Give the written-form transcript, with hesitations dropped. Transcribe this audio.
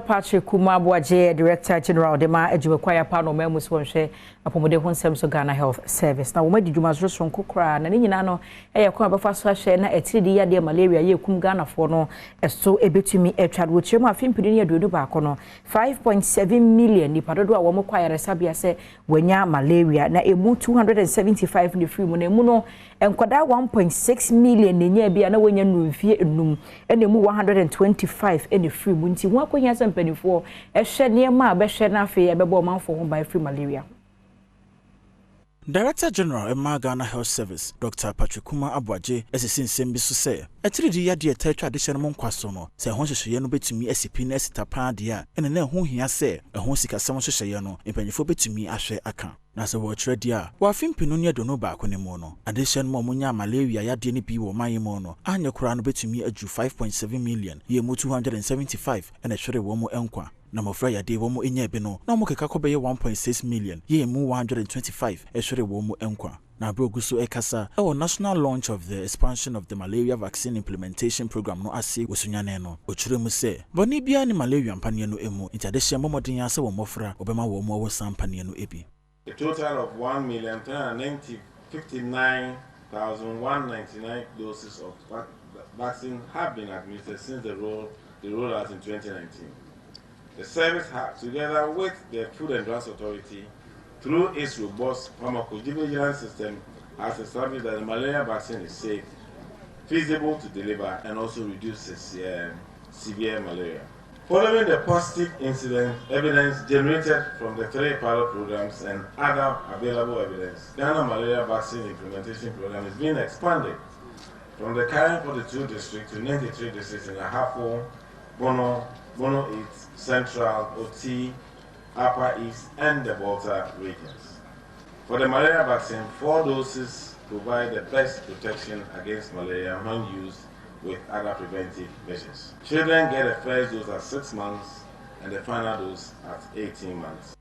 Patrick Kumabwaje, Director General Dema Ejukwaya Pano Memus Wonshe apomode ho nsem so Ghana Health Service. Na wo madi dwuma so sonko kra na nyina no kwa befa so ahye na etiridi ya de malaria ye kum Ghana fo no eso ebetumi etwade wo chiremu afimpini ne adodo ba kono 5.7 million ni padodo a wo mokwa yaresa bia se wanya malaria na emu 275 ni free mu na emu no enkwada 1.6 million ne nya bia na wanya numfie enum ene mu 125 ene free mu nti ho akonya mpanifo ehwe niema abehwe na afi ebebo manfo ho by free malaria. Director General Ghana Health Service Dr. Patrick Kumabwaje nsem bi so se etiridi ya de twa tradition mo nkwaso no se ho hwehweye no betumi asipi na asitapa de a ene na ho hia se ho sikasem hwehweye no mpanifo betumi ahwe aka na se wo kyerɛ dia wa fimpinu ne do no ba ko ne mu no addition mo munya malaria ya de ne bi wo man mu no anya kura no betumi aju 5.7 million ye mu 275 ene hwere wo mu enkwa na mofra ya de wo mu enya bi no na mo keka ko beye 1.6 million ye mu 125 hwere wo mu enkwa na broguso ekasa our national launch of the expansion of the malaria vaccine implementation program no ase wosunyane no ochire mu se boni bia ni malaria mpane no emu intadehye momodin ya se wo mofra obema wo mu wo sampane no ebi. A total of 1,359,199 doses of vaccine have been administered since the rollout in 2019. The service has, together with the Food and Drugs Authority, through its robust pharmacovigilance system, has established that the malaria vaccine is safe, feasible to deliver, and also reduces severe malaria. Following the positive incident evidence generated from the 3 pilot programs and other available evidence, Ghana Malaria Vaccine Implementation Program is being expanded from the current 42 districts to 93 districts in Ahafo, Bono East, Central, OT, Upper East, and the Volta regions. For the malaria vaccine, 4 doses provide the best protection against malaria when used with other preventive measures. Children get the first dose at 6 months and the final dose at 18 months.